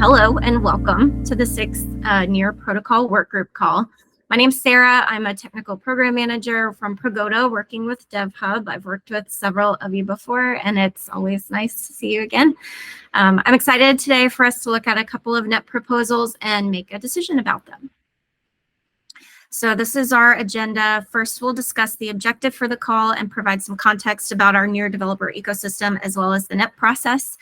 Hello and welcome to the sixth NEAR Protocol Workgroup call. My name's Sarah. I'm a technical program manager from Pagoda working with DevHub. I've worked with several of you before, and it's always nice to see you again. I'm excited today for us to look at a couple of NEP proposals and make a decision about them. So this is our agenda. First, we'll discuss the objective for the call and provide some context about our NEAR developer ecosystem as well as the NEP process.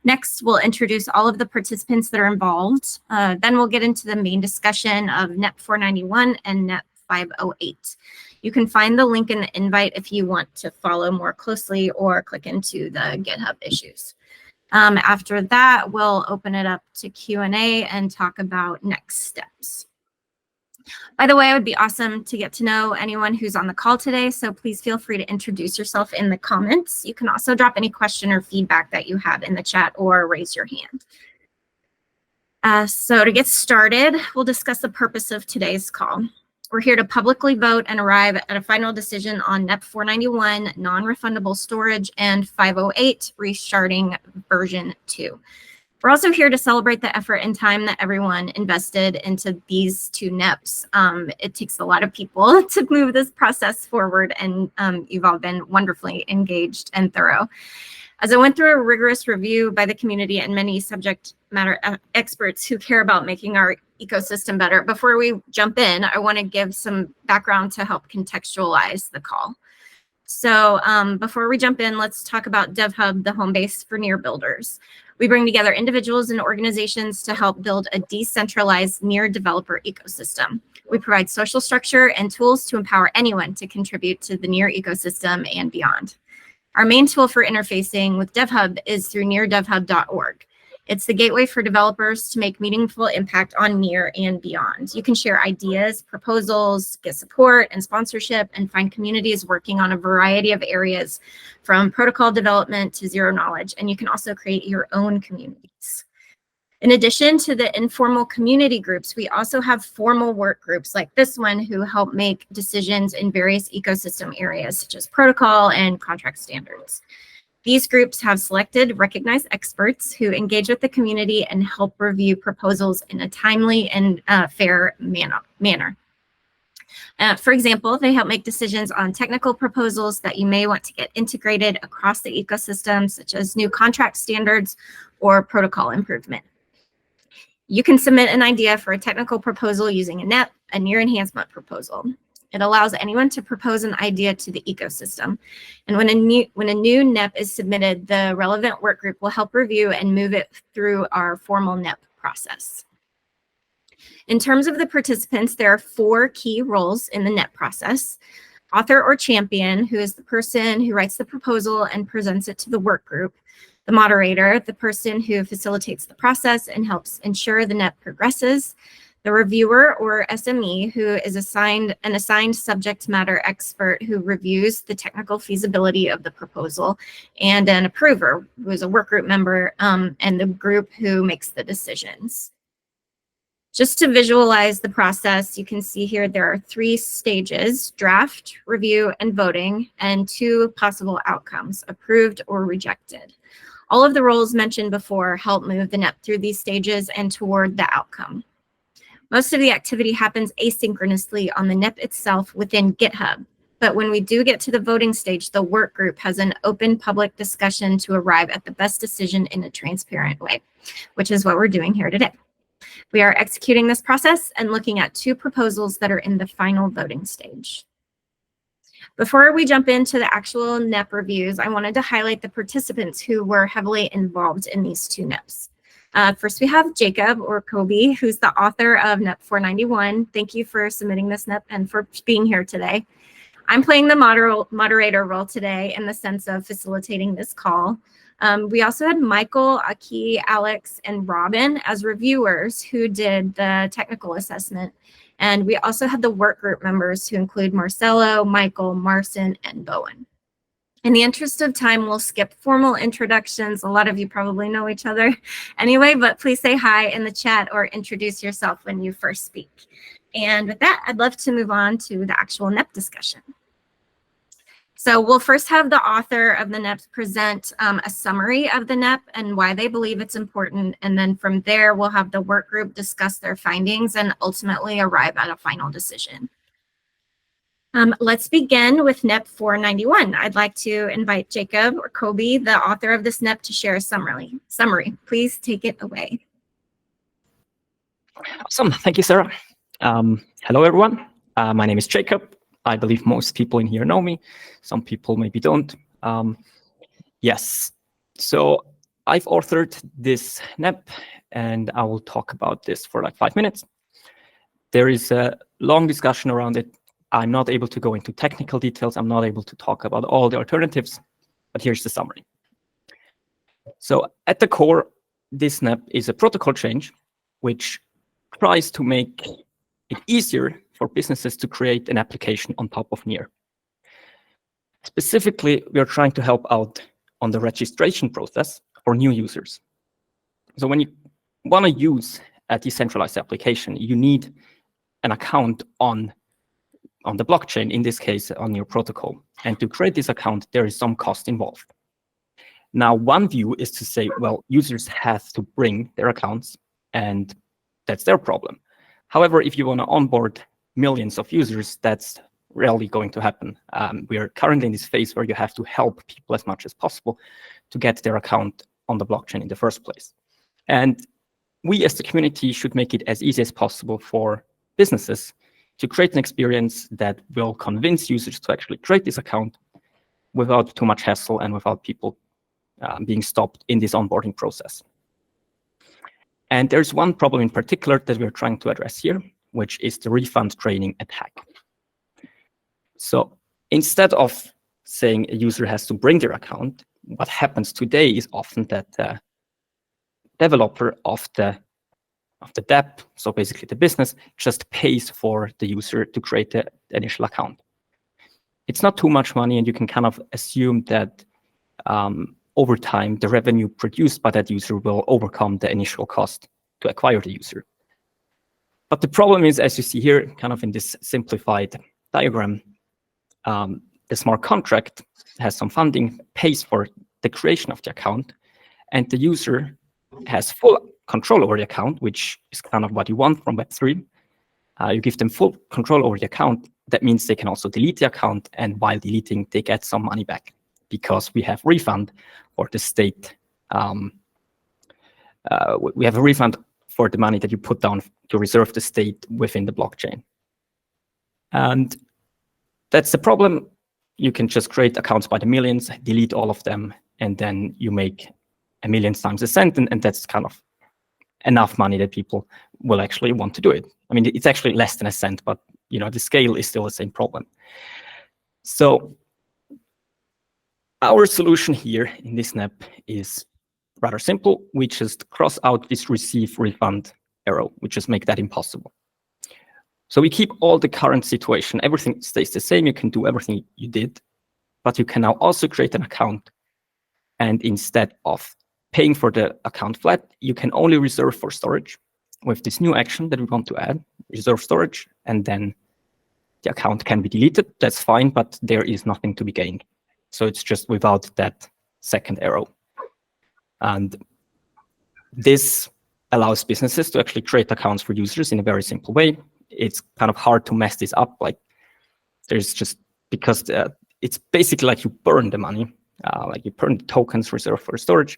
Next, we'll introduce all of the participants that are involved. Then we'll get into the main discussion of NEP 491 and NEP 508. You can find the link in the invite if you want to follow more closely or click into the GitHub issues. After that, we'll open it up to Q&A and talk about next steps. By the way, it would be awesome to get to know anyone who's on the call today, so please feel free to introduce yourself in the comments. You can also drop any question or feedback that you have in the chat or raise your hand. So to get started, we'll discuss the purpose of today's call. We're here to publicly vote and arrive at a final decision on NEP 491, non-refundable storage, and 508, restarting version 2. We're also here to celebrate the effort and time that everyone invested into these two NEPs. It takes a lot of people to move this process forward, and you've all been wonderfully engaged and thorough. As I went through a rigorous review by the community and many subject matter experts who care about making our ecosystem better, before we jump in, I want to give some background to help contextualize the call. So before we jump in, let's talk about DevHub, the home base for NEAR builders. We bring together individuals and organizations to help build a decentralized NEAR developer ecosystem. We provide social structure and tools to empower anyone to contribute to the NEAR ecosystem and beyond. Our main tool for interfacing with DevHub is through neardevhub.org. It's the gateway for developers to make meaningful impact on NEAR and beyond. You can share ideas, proposals, get support and sponsorship, and find communities working on a variety of areas from protocol development to zero knowledge, and you can also create your own communities. In addition to the informal community groups, we also have formal work groups like this one who help make decisions in various ecosystem areas such as protocol and contract standards. These groups have selected recognized experts who engage with the community and help review proposals in a timely and fair manner. For example, they help make decisions on technical proposals that you may want to get integrated across the ecosystem, such as new contract standards or protocol improvement. You can submit an idea for a technical proposal using a NEP, a NEAR enhancement proposal. It allows anyone to propose an idea to the ecosystem. And when a new NEP is submitted, the relevant work group will help review and move it through our formal NEP process. In terms of the participants, there are 4 key roles in the NEP process. Author or champion, who is the person who writes the proposal and presents it to the work group. The moderator, the person who facilitates the process and helps ensure the NEP progresses. The reviewer or SME, who is an assigned subject matter expert who reviews the technical feasibility of the proposal, and an approver, who is a workgroup member and the group who makes the decisions. Just to visualize the process, you can see here there are 3 stages: draft, review, and voting, and 2 possible outcomes, approved or rejected. All of the roles mentioned before help move the NEP through these stages and toward the outcome. Most of the activity happens asynchronously on the NEP itself within GitHub. But when we do get to the voting stage, the work group has an open public discussion to arrive at the best decision in a transparent way, which is what we're doing here today. We are executing this process and looking at 2 proposals that are in the final voting stage. Before we jump into the actual NEP reviews, I wanted to highlight the participants who were heavily involved in these 2 NEPs. First, we have Jacob, or Kobe, who's the author of NEP 491. Thank you for submitting this NEP and for being here today. I'm playing the moderator role today in the sense of facilitating this call. We also had Michael, Aki, Alex, and Robin as reviewers who did the technical assessment. And we also had the work group members who include Marcelo, Michael, Marcin, and Bowen. In the interest of time, we'll skip formal introductions. A lot of you probably know each other anyway, but please say hi in the chat or introduce yourself when you first speak. And with that, I'd love to move on to the actual NEP discussion. So we'll first have the author of the NEP present a summary of the NEP and why they believe it's important. And then from there, we'll have the work group discuss their findings and ultimately arrive at a final decision. Let's begin with NEP 491. I'd like to invite Jacob or Kobe, the author of this NEP, to share a summary. Please take it away. Awesome. Thank you, Sarah. Hello, everyone. My name is Jacob. I believe most people in here know me. Some people maybe don't. Yes. So I've authored this NEP, and I will talk about this for like 5 minutes. There is a long discussion around it. I'm not able to go into technical details. I'm not able to talk about all the alternatives, but here's the summary. So at the core, this NEP is a protocol change, which tries to make it easier for businesses to create an application on top of NEAR. Specifically, we are trying to help out on the registration process for new users. So when you want to use a decentralized application, you need an account on the blockchain, in this case, on your protocol. And to create this account, there is some cost involved. Now, one view is to say, well, users have to bring their accounts, and that's their problem. However, if you want to onboard millions of users, that's rarely going to happen. We are currently in this phase where you have to help people as much as possible to get their account on the blockchain in the first place. And we as the community should make it as easy as possible for businesses to create an experience that will convince users to actually create this account without too much hassle and without people being stopped in this onboarding process. And there's one problem in particular that we're trying to address here, which is the refund training attack. So instead of saying a user has to bring their account, what happens today is often that the developer of the DApp, so basically the business, just pays for the user to create the initial account. It's not too much money, and you can kind of assume that over time, the revenue produced by that user will overcome the initial cost to acquire the user. But the problem is, as you see here, kind of in this simplified diagram, the smart contract has some funding, pays for the creation of the account, and the user has full control over the account, which is kind of what you want from Web3. You give them full control over the account. That means they can also delete the account, and while deleting, they get some money back because we have refund for the state. We have a refund for the money that you put down to reserve the state within the blockchain. And that's the problem. You can just create accounts by the millions, delete all of them, and then you make a million times a cent, and that's kind of enough money that people will actually want to do it. I mean, it's actually less than a cent, but the scale is still the same problem. So our solution here in this NEP is rather simple. We just cross out this receive refund arrow. We just make that impossible. So we keep all the current situation. Everything stays the same. You can do everything you did, but you can now also create an account. And instead of paying for the account flat, you can only reserve for storage with this new action that we want to add, reserve storage, and then the account can be deleted. That's fine, but there is nothing to be gained. So it's just without that second arrow. And this allows businesses to actually create accounts for users in a very simple way. It's kind of hard to mess this up. Like there's just, because it's basically like you burn the money, like you burn the tokens reserved for storage.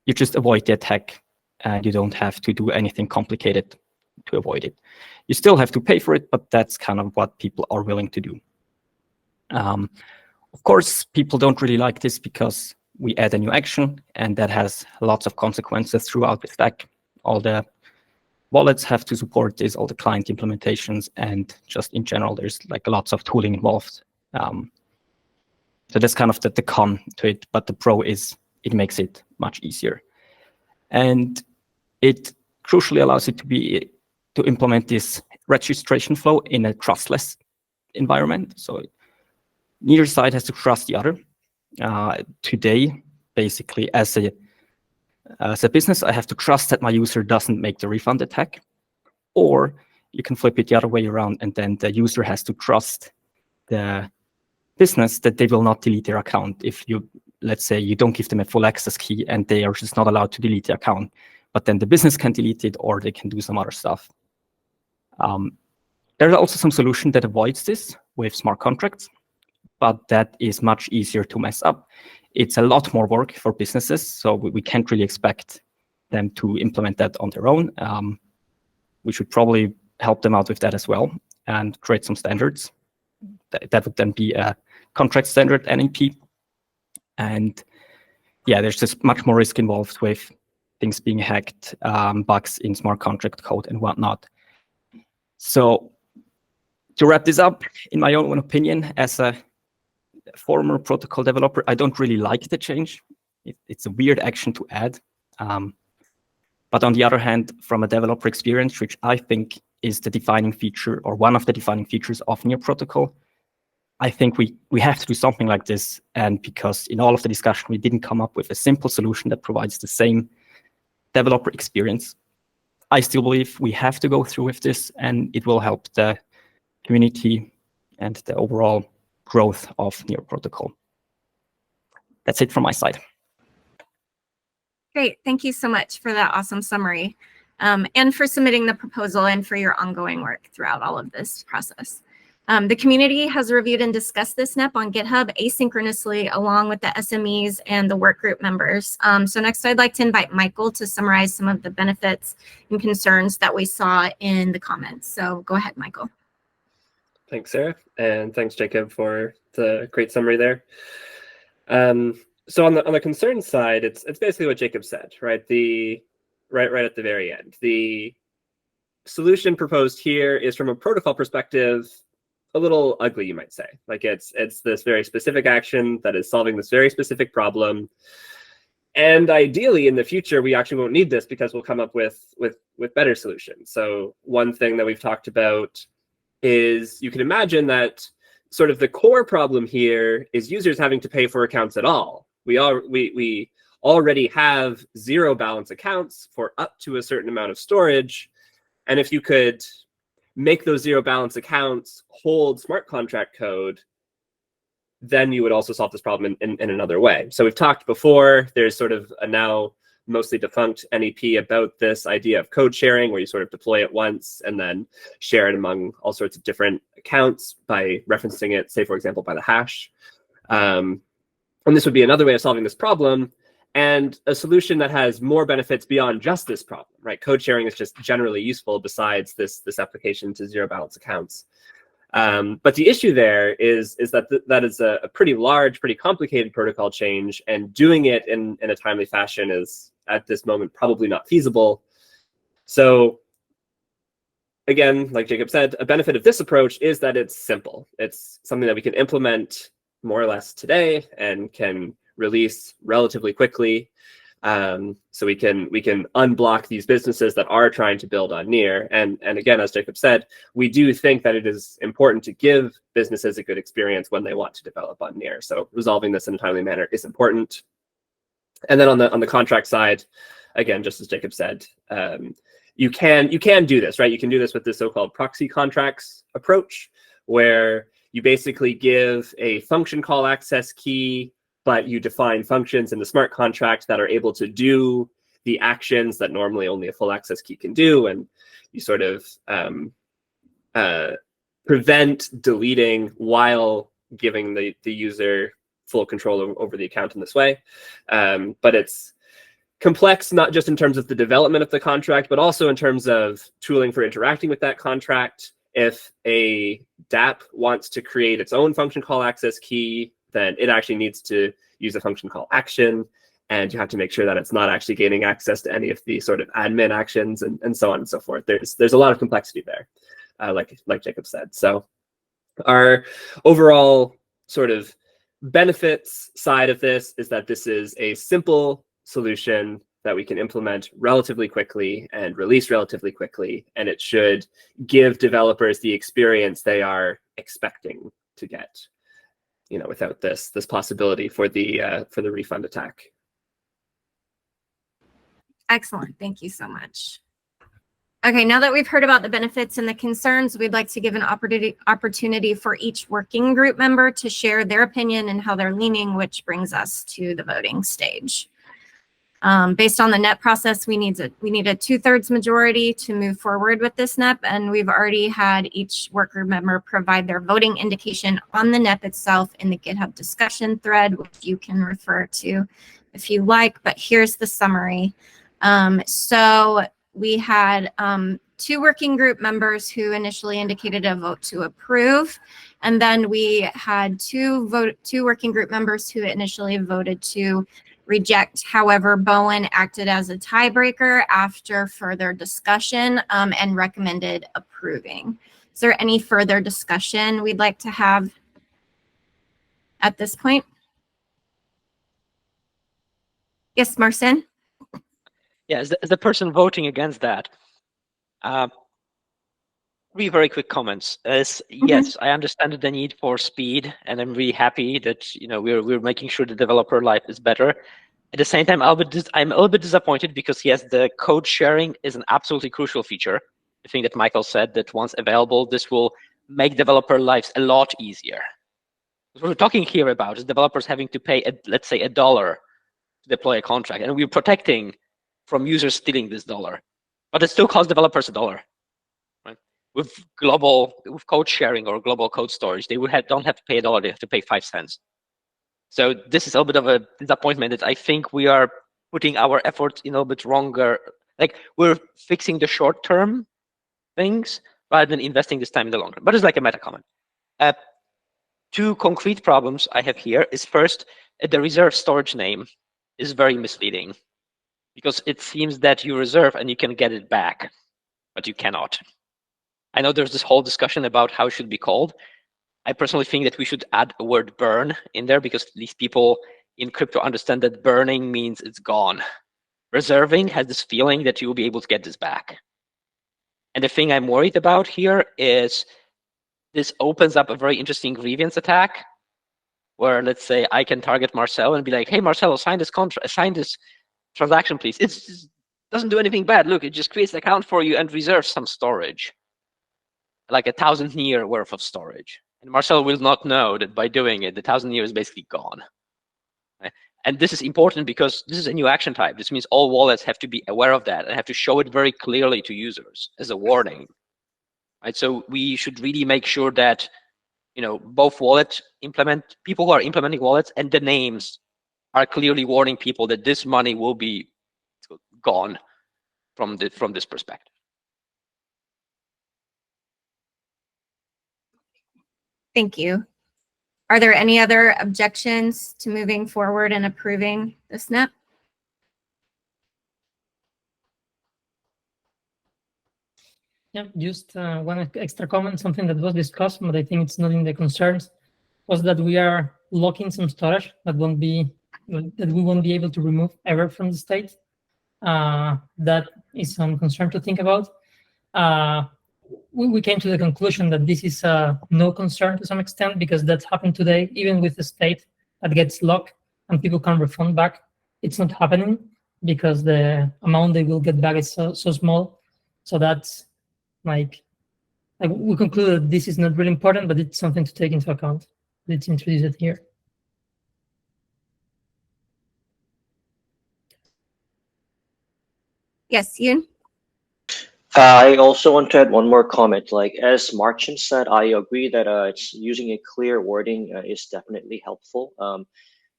You just avoid the attack, and you don't have to do anything complicated to avoid it. You still have to pay for it, but that's kind of what people are willing to do. Of course, people don't really like this because we add a new action, and that has lots of consequences throughout the stack. All the wallets have to support this, all the client implementations, and just in general, there's like lots of tooling involved. So that's kind of the con to it, but the pro is it makes it much easier. And it crucially allows it to implement this registration flow in a trustless environment. So neither side has to trust the other. Today, basically, as a business, I have to trust that my user doesn't make the refund attack. Or you can flip it the other way around, and then the user has to trust the business that they will not delete their account if you, let's say, you don't give them a full access key and they are just not allowed to delete the account. But then the business can delete it, or they can do some other stuff. There's also some solution that avoids this with smart contracts, but that is much easier to mess up. It's a lot more work for businesses, so we can't really expect them to implement that on their own. We should probably help them out with that as well and create some standards. That would then be a contract standard NEP. And yeah, there's just much more risk involved with things being hacked, bugs in smart contract code and whatnot. So to wrap this up, in my own opinion, as a former protocol developer, I don't really like the change. It's a weird action to add. But on the other hand, from a developer experience, which I think is the defining feature or one of the defining features of Near Protocol, I think we have to do something like this. And because in all of the discussion, we didn't come up with a simple solution that provides the same developer experience, I still believe we have to go through with this, and it will help the community and the overall growth of Near Protocol. That's it from my side. Great. Thank you so much for that awesome summary, and for submitting the proposal and for your ongoing work throughout all of this process. The community has reviewed and discussed this NEP on GitHub asynchronously along with the SMEs and the work group members. So next I'd like to invite Michael to summarize some of the benefits and concerns that we saw in the comments. So go ahead, Michael. Thanks, Sarah, and thanks, Jacob, for the great summary there. So on the concern side, it's basically what Jacob said, right? Right at the very end. The solution proposed here is, from a protocol perspective, a little ugly, you might say. Like it's this very specific action that is solving this very specific problem. And ideally, in the future, we actually won't need this because we'll come up with better solutions. So one thing that we've talked about is, you can imagine that sort of the core problem here is users having to pay for accounts at all. We already have zero balance accounts for up to a certain amount of storage. And if you could make those zero balance accounts hold smart contract code, then you would also solve this problem in another way. So we've talked before, there's sort of a now mostly defunct NEP about this idea of code sharing, where you sort of deploy it once and then share it among all sorts of different accounts by referencing it, say, for example, by the hash. And this would be another way of solving this problem, and a solution that has more benefits beyond just this problem, right? Code sharing is just generally useful besides this application to zero balance accounts. But the issue there is that that is a pretty large, pretty complicated protocol change, and doing it in a timely fashion is, at this moment, probably not feasible. So again, like Jacob said, a benefit of this approach is that it's simple. It's something that we can implement more or less today and can release relatively quickly. So we can unblock these businesses that are trying to build on Near. And again, as Jacob said, we do think that it is important to give businesses a good experience when they want to develop on Near. So resolving this in a timely manner is important. And then on the contract side, again, just as Jacob said, you can do this, right? You can do this with the so-called proxy contracts approach, where you basically give a function call access key, but you define functions in the smart contract that are able to do the actions that normally only a full access key can do. And you sort of prevent deleting while giving the user full control over the account in this way. But it's complex, not just in terms of the development of the contract, but also in terms of tooling for interacting with that contract. If a DApp wants to create its own function call access key, then it actually needs to use a function call action, and you have to make sure that it's not actually gaining access to any of the sort of admin actions and so on and so forth. There's a lot of complexity there, like Jacob said. So our overall sort of benefits side of this is that this is a simple solution that we can implement relatively quickly and release relatively quickly, and it should give developers the experience they are expecting to get, without this possibility for the refund attack. Excellent. Thank you so much. Okay, now that we've heard about the benefits and the concerns, we'd like to give an opportunity for each working group member to share their opinion and how they're leaning, which brings us to the voting stage. Based on the NEP process, we need a 2/3 majority to move forward with this NEP, and we've already had each worker member provide their voting indication on the NEP itself in the GitHub discussion thread, which you can refer to if you like, but here's the summary. So we had 2 working group members who initially indicated a vote to approve, and then we had 2 working group members who initially voted to reject. However, Bowen acted as a tiebreaker after further discussion and recommended approving. Is there any further discussion we'd like to have at this point? Yes, Marcin? Yeah, as the person voting against that, 3 very quick comments. Yes, I understand the need for speed, and I'm really happy that we're making sure the developer life is better. At the same time, I'm a little bit disappointed because yes, the code sharing is an absolutely crucial feature. I think that Michael said that once available, this will make developer lives a lot easier. What we're talking here about is developers having to pay, let's say, $1 to deploy a contract, and we're protecting from users stealing this $1, but it still costs developers $1. Right? With code sharing or global code storage, they don't have to pay $1; they have to pay 5 cents. So this is a little bit of a disappointment that I think we are putting our efforts in a little bit wronger. Like we're fixing the short-term things rather than investing this time in the long run. But it's like a meta comment. 2 concrete problems I have here is first, the reserve storage name is very misleading because it seems that you reserve and you can get it back, but you cannot. I know there's this whole discussion about how it should be called. I personally think that we should add a word burn in there because these people in crypto understand that burning means it's gone. Reserving has this feeling that you will be able to get this back. And the thing I'm worried about here is this opens up a very interesting grievance attack where, let's say, I can target Marcel and be like, hey, Marcelo, sign this contract, sign this transaction, please. It doesn't do anything bad. Look, it just creates an account for you and reserves some storage, like 1,000 year worth of storage. And Marcel will not know that by doing it, the 1,000 years is basically gone. Right? And this is important because this is a new action type. This means all wallets have to be aware of that and have to show it very clearly to users as a warning. Right? So we should really make sure that both people who are implementing wallets and the names are clearly warning people that this money will be gone from this perspective. Thank you. Are there any other objections to moving forward and approving this NEP? Yeah, just one extra comment, something that was discussed, but I think it's not in the concerns, was that we are locking some storage that we won't be able to remove ever from the state. That is some concern to think about. We came to the conclusion that this is no concern to some extent because that's happened today, even with the state that gets locked and people can refund back. It's not happening because the amount they will get back is so small. So that's like we concluded this is not really important, but it's something to take into account. Let's introduce it here. Yes, Yoon? I also want to add one more comment. Like as Marcin said, I agree that it's using a clear wording is definitely helpful.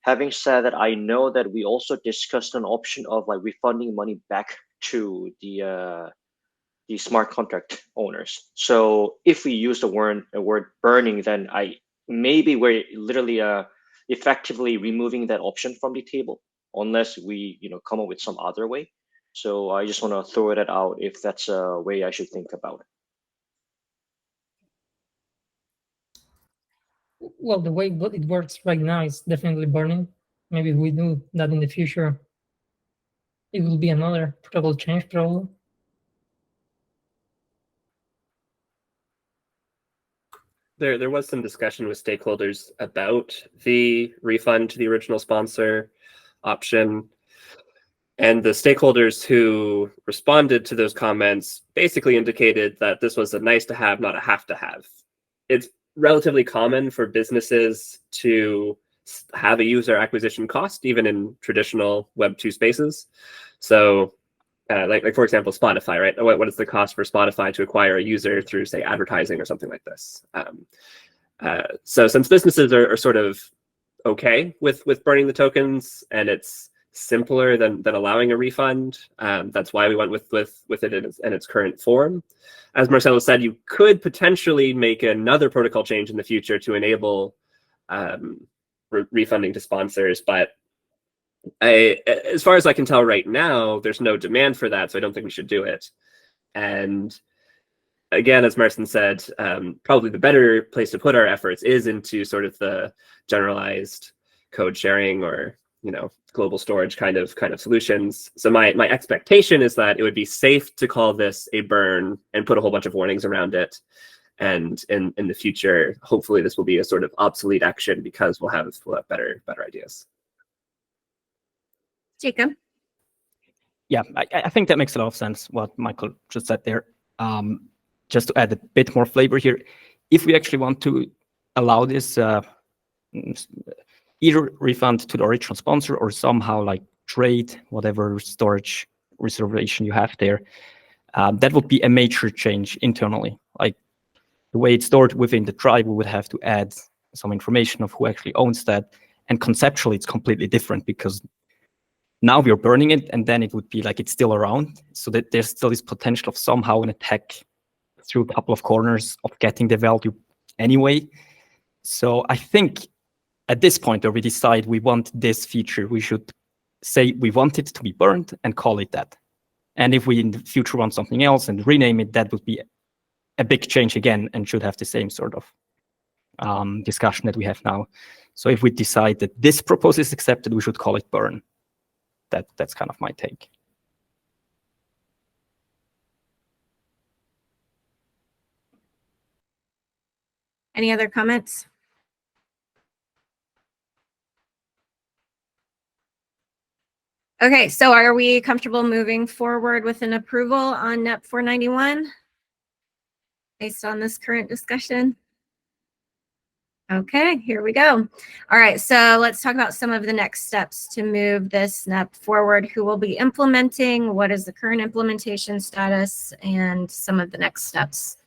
Having said that, I know that we also discussed an option of like refunding money back to the smart contract owners. So if we use the word burning, then maybe we're literally effectively removing that option from the table unless we come up with some other way. So I just want to throw that out if that's a way I should think about it. Well, the way it works right now is definitely burning. Maybe if we do that in the future, it will be another protocol change probably. There was some discussion with stakeholders about the refund to the original sponsor option. And the stakeholders who responded to those comments basically indicated that this was a nice to have, not a have to have. It's relatively common for businesses to have a user acquisition cost, even in traditional Web 2 spaces. So like for example, Spotify, right? What is the cost for Spotify to acquire a user through, say, advertising or something like this? So since businesses are sort of okay with burning the tokens, and it's simpler than allowing a refund, that's why we went with it in its current form. As Marcelo said, you could potentially make another protocol change in the future to enable refunding to sponsors, but as far as I can tell right now, there's no demand for that, so I don't think we should do it. And again, as Marcin said, probably the better place to put our efforts is into sort of the generalized code sharing or global storage kind of solutions. So my expectation is that it would be safe to call this a burn and put a whole bunch of warnings around it. And in the future, hopefully this will be a sort of obsolete action because we'll have better ideas. Jacob? Yeah, I think that makes a lot of sense, what Michael just said there. Just to add a bit more flavor here, if we actually want to allow this either refund to the original sponsor or somehow like trade whatever storage reservation you have there, that would be a major change internally. Like the way it's stored within the tribe, we would have to add some information of who actually owns that. And conceptually, it's completely different because now we're burning it, and then it would be like it's still around, so that there's still this potential of somehow an attack through a couple of corners of getting the value anyway. So I think at this point where we decide we want this feature, we should say we want it to be burned and call it that. And if we in the future want something else and rename it, that would be a big change again and should have the same sort of discussion that we have now. So if we decide that this proposal is accepted, we should call it burn. That's kind of my take. Any other comments? Okay, so are we comfortable moving forward with an approval on NEP 491 based on this current discussion? Okay, here we go. All right, so let's talk about some of the next steps to move this NEP forward. Who will be implementing? What is the current implementation status? And some of the next steps.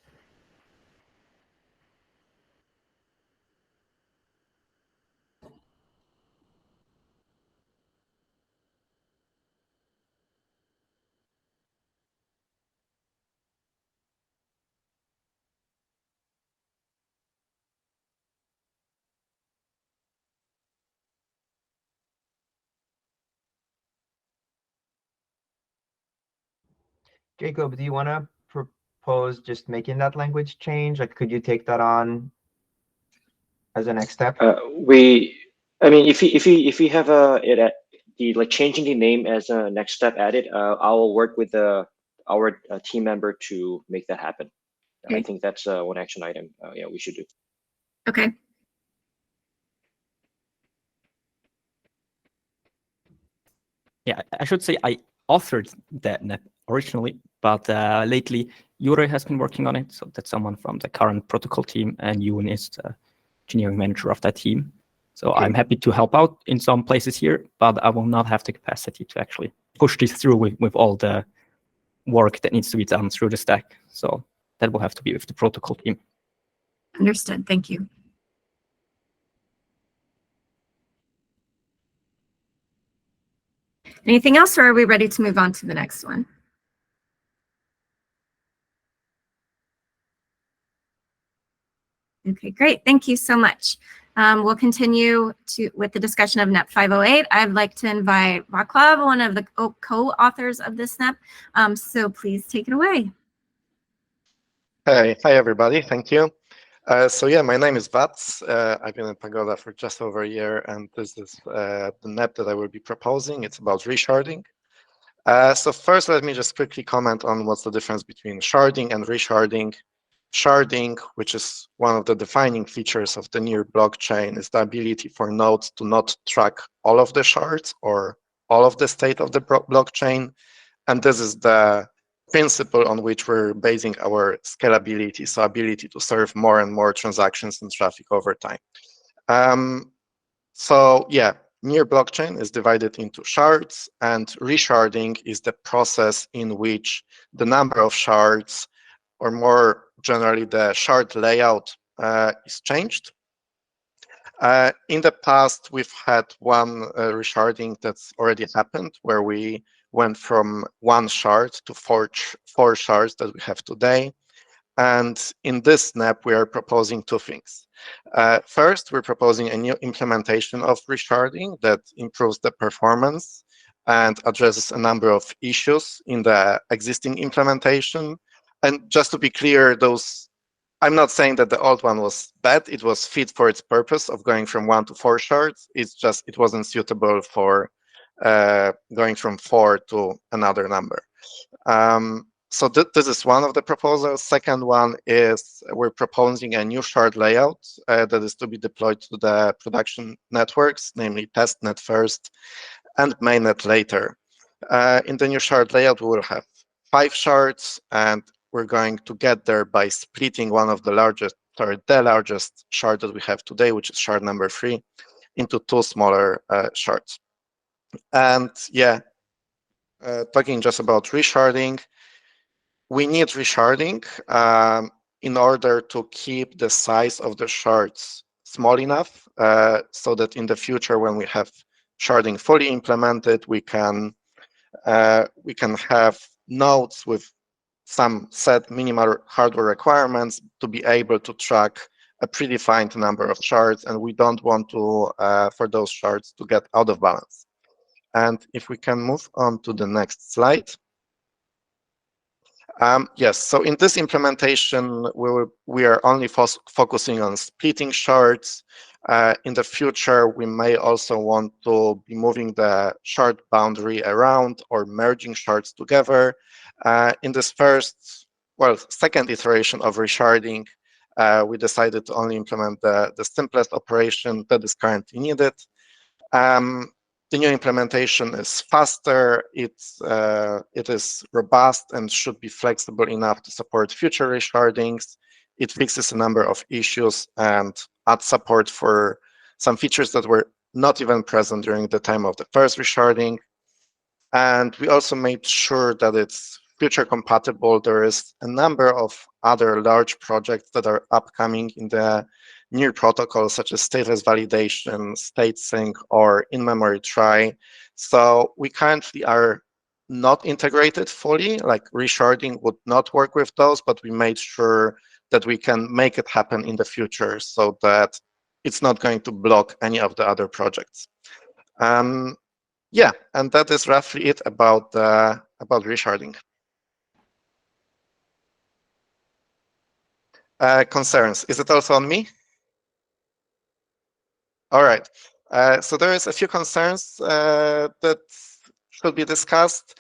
Jacob, do you want to propose just making that language change? Like, could you take that on as a next step? I mean, if you have changing the name as a next step added, I will work with our team member to make that happen. Okay. I think that's one action item. Yeah, we should do. Okay. Yeah, I should say I authored that NEP originally, but lately Jure has been working on it. So that's someone from the current protocol team, and Ewan is the engineering manager of that team. So I'm happy to help out in some places here, but I will not have the capacity to actually push this through with all the work that needs to be done through the stack. So that will have to be with the protocol team. Understood. Thank you. Anything else, or are we ready to move on to the next one? Okay, great. Thank you so much. We'll continue with the discussion of NEP 508. I'd like to invite Vaclav, one of the co-authors of this NEP. So please take it away. Hi everybody. Thank you. So yeah, my name is Vats. I've been in Pagoda for just over a year, and this is the NEP that I will be proposing. It's about resharding. So first, let me just quickly comment on what's the difference between sharding and resharding. Sharding, which is one of the defining features of the Near blockchain, is the ability for nodes to not track all of the shards or all of the state of the blockchain. And this is the principle on which we're basing our scalability, so ability to serve more and more transactions and traffic over time. So yeah, near blockchain is divided into shards, and resharding is the process in which the number of shards, or more generally the shard layout, is changed. In the past, we've had one resharding that's already happened, where we went from one shard to four shards that we have today. And in this snap, we are proposing two things. First, we're proposing a new implementation of resharding that improves the performance and addresses a number of issues in the existing implementation. And just to be clear, I'm not saying that the old one was bad. It was fit for its purpose of going from 1 to 4 shards. It's just it wasn't suitable for going from 4 to another number. So this is one of the proposals. Second one is we're proposing a new shard layout that is to be deployed to the production networks, namely testnet first and mainnet later. In the new shard layout, we will have 5 shards, and we're going to get there by splitting one of the largest shard that we have today, which is shard number 3, into 2 smaller shards. And yeah, talking just about resharding, we need resharding in order to keep the size of the shards small enough so that in the future, when we have sharding fully implemented, we can have nodes with some set minimal hardware requirements to be able to track a predefined number of shards, and we don't want to for those shards to get out of balance. And if we can move on to the next slide. Yes, so in this implementation, we are only focusing on splitting shards. In the future, we may also want to be moving the shard boundary around or merging shards together. In this second iteration of resharding, we decided to only implement the simplest operation that is currently needed. The new implementation is faster, it is robust and should be flexible enough to support future reshardings. It fixes a number of issues and adds support for some features that were not even present during the time of the first resharding. And we also made sure that it's future compatible. There is a number of other large projects that are upcoming in the near protocol, such as stateless validation, state sync, or in-memory try. So we currently are not integrated fully, like resharding would not work with those, but we made sure that we can make it happen in the future so that it's not going to block any of the other projects. Yeah, and that is roughly it about resharding. Concerns, is it also on me? All right, so there is a few concerns that should be discussed.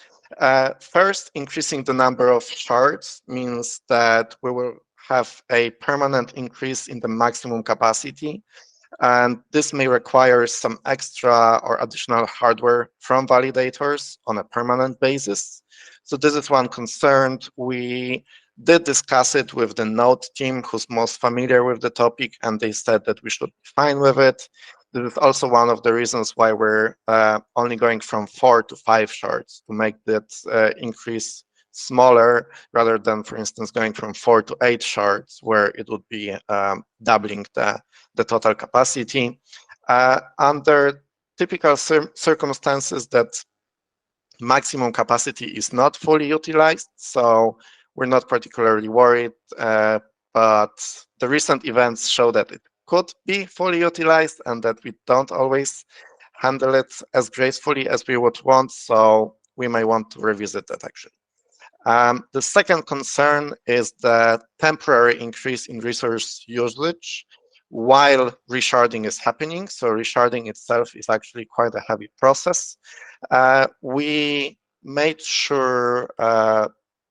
First, increasing the number of shards means that we will have a permanent increase in the maximum capacity, and this may require some extra or additional hardware from validators on a permanent basis. So this is one concern. We did discuss it with the Node team, who's most familiar with the topic, and they said that we should be fine with it. This is also one of the reasons why we're only going from 4 to 5 shards, to make that increase smaller, rather than, for instance, going from 4 to 8 shards, where it would be doubling the total capacity. Under typical circumstances, that maximum capacity is not fully utilized, so we're not particularly worried, but the recent events show that it could be fully utilized and that we don't always handle it as gracefully as we would want, so we may want to revisit that actually. The second concern is the temporary increase in resource usage while resharding is happening. So resharding itself is actually quite a heavy process. We made sure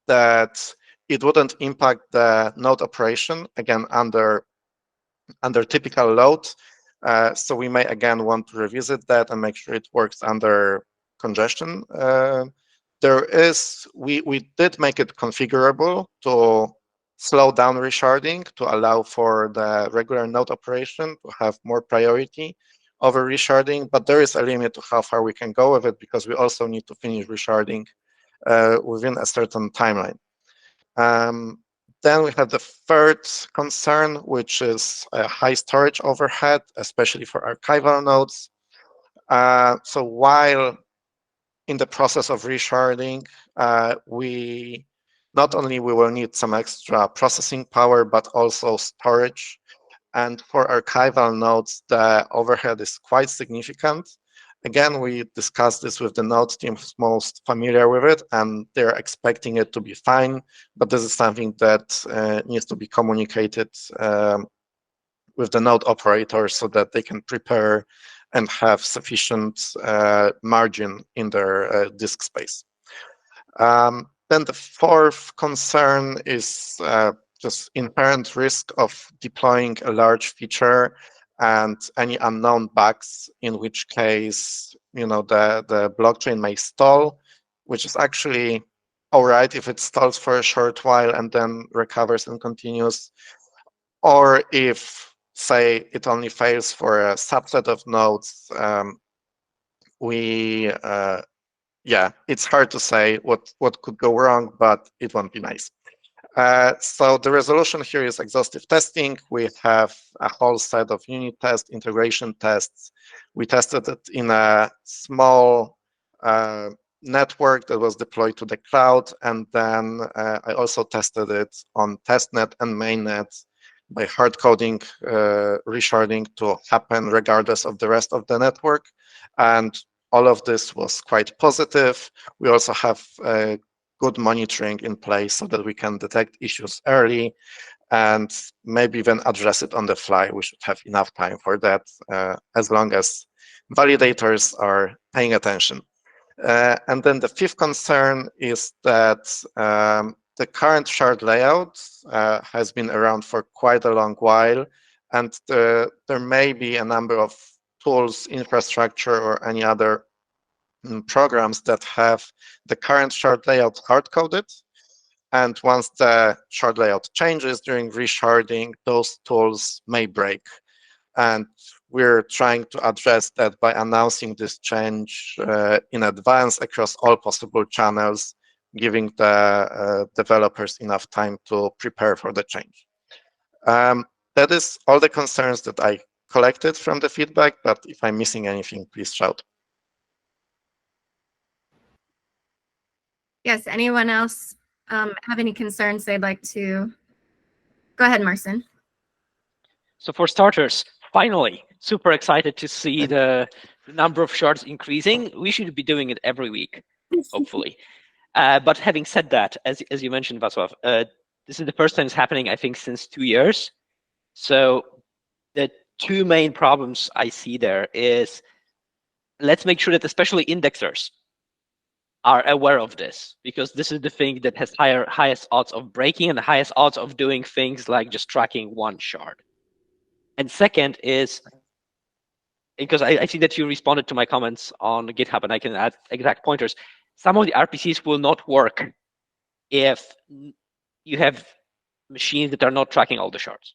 that it wouldn't impact the node operation, again, under typical load. So we may again want to revisit that and make sure it works under congestion. We did make it configurable to slow down resharding to allow for the regular node operation to have more priority over resharding, but there is a limit to how far we can go with it because we also need to finish resharding within a certain timeline. Then we have the third concern, which is a high storage overhead, especially for archival nodes. So while in the process of resharding, we will need some extra processing power, but also storage. And for archival nodes, the overhead is quite significant. Again, we discussed this with the node team who's most familiar with it, and they're expecting it to be fine. But this is something that needs to be communicated with the node operators so that they can prepare and have sufficient margin in their disk space. Then the fourth concern is just inherent risk of deploying a large feature and any unknown bugs, in which case, the blockchain may stall, which is actually all right if it stalls for a short while and then recovers and continues, or if, say, it only fails for a subset of nodes. It's hard to say what could go wrong, but it won't be nice. So the resolution here is exhaustive testing. We have a whole set of unit tests, integration tests. We tested it in a small network that was deployed to the cloud. And then I also tested it on testnet and mainnet by hard coding resharding to happen regardless of the rest of the network. And all of this was quite positive. We also have good monitoring in place so that we can detect issues early and maybe even address it on the fly. We should have enough time for that as long as validators are paying attention. And then the fifth concern is that the current shard layout has been around for quite a long while, and there may be a number of tools, infrastructure, or any other programs that have the current shard layout hard-coded. And once the shard layout changes during resharding, those tools may break. And we're trying to address that by announcing this change in advance across all possible channels, giving the developers enough time to prepare for the change. That is all the concerns that I collected from the feedback, but if I'm missing anything, please shout. Yes, anyone else have any concerns they'd like to? Go ahead, Marcin. So for starters, finally, super excited to see the number of shards increasing. We should be doing it every week, hopefully. But having said that, as you mentioned, Václav, this is the first time it's happening, I think, since 2 years. So the two main problems I see there is, let's make sure that especially indexers are aware of this, because this is the thing that has highest odds of breaking and the highest odds of doing things like just tracking one shard. And second is, because I see that you responded to my comments on GitHub and I can add exact pointers, some of the RPCs will not work if you have machines that are not tracking all the shards.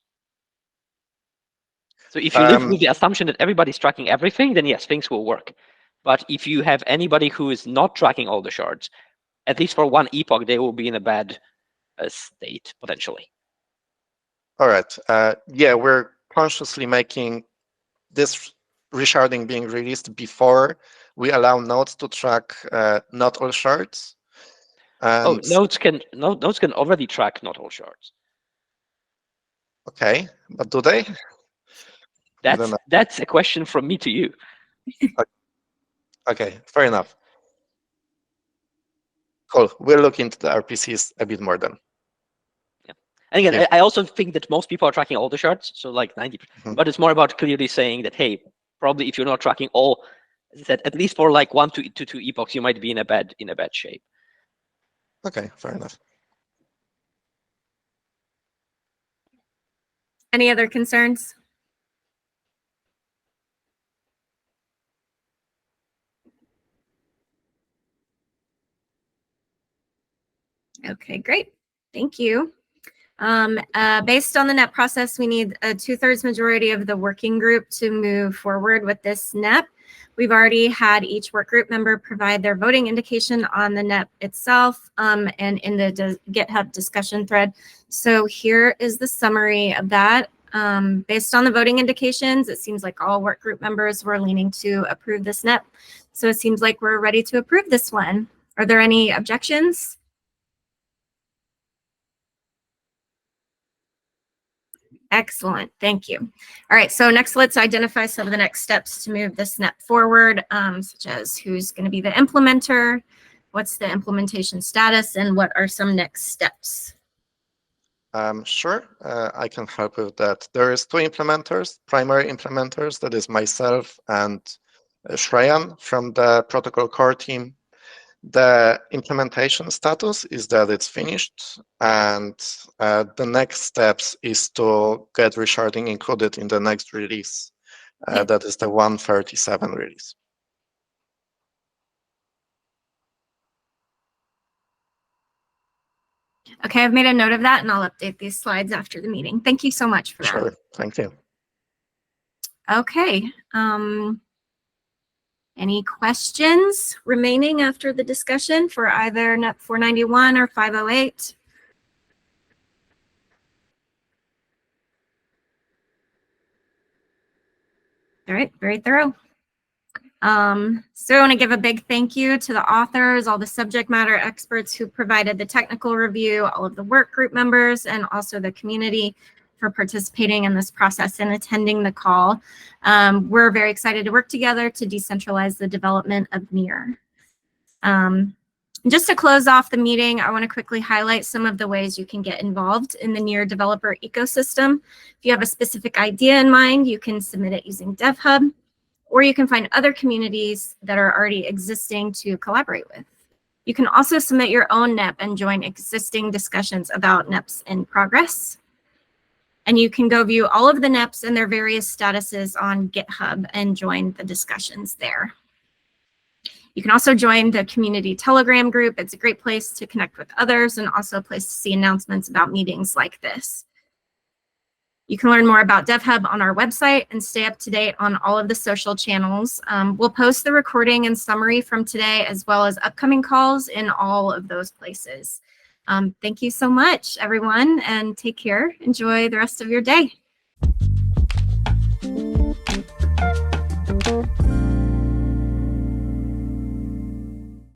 So if you live with the assumption that everybody's tracking everything, then yes, things will work. But if you have anybody who is not tracking all the shards, at least for one epoch, they will be in a bad state, potentially. All right. Yeah, we're consciously making this resharding being released before we allow nodes to track not all shards. And nodes can already track not all shards. Okay, but do they? That's a question from me to you. Okay, fair enough. Cool. We'll look into the RPCs a bit more then. Yeah. And again, I also think that most people are tracking all the shards, so like 90%. But it's more about clearly saying that, hey, probably if you're not tracking all, as I said, at least for like 1 to 2 epochs, you might be in a bad shape. Okay, fair enough. Any other concerns? Okay, great. Thank you. Based on the NEP process, we need a 2/3 majority of the working group to move forward with this NEP. We've already had each work group member provide their voting indication on the NEP itself and in the GitHub discussion thread. So here is the summary of that. Based on the voting indications, it seems like all work group members were leaning to approve this NEP. So it seems like we're ready to approve this one. Are there any objections? Excellent, thank you. All right, so next let's identify some of the next steps to move this NEP forward, such as who's going to be the implementer, what's the implementation status, and what are some next steps? Sure, I can help with that. There is 2 implementers, primary implementers, that is myself and Shreyan from the protocol core team. The implementation status is that it's finished, and the next steps is to get resharding included in the next release. That is the 137 release. Okay, I've made a note of that, and I'll update these slides after the meeting. Thank you so much for that. Sure, thank you. Okay. Any questions remaining after the discussion for either NEP 491 or 508? All right, very thorough. So I want to give a big thank you to the authors, all the subject matter experts who provided the technical review, all of the work group members, and also the community for participating in this process and attending the call. We're very excited to work together to decentralize the development of NEAR. Just to close off the meeting, I want to quickly highlight some of the ways you can get involved in the NEAR developer ecosystem. If you have a specific idea in mind, you can submit it using DevHub, or you can find other communities that are already existing to collaborate with. You can also submit your own NEP and join existing discussions about NEPs in progress. And you can go view all of the NEPs and their various statuses on GitHub and join the discussions there. You can also join the community Telegram group. It's a great place to connect with others and also a place to see announcements about meetings like this. You can learn more about DevHub on our website and stay up to date on all of the social channels. We'll post the recording and summary from today as well as upcoming calls in all of those places. Thank you so much, everyone, and take care. Enjoy the rest of your day.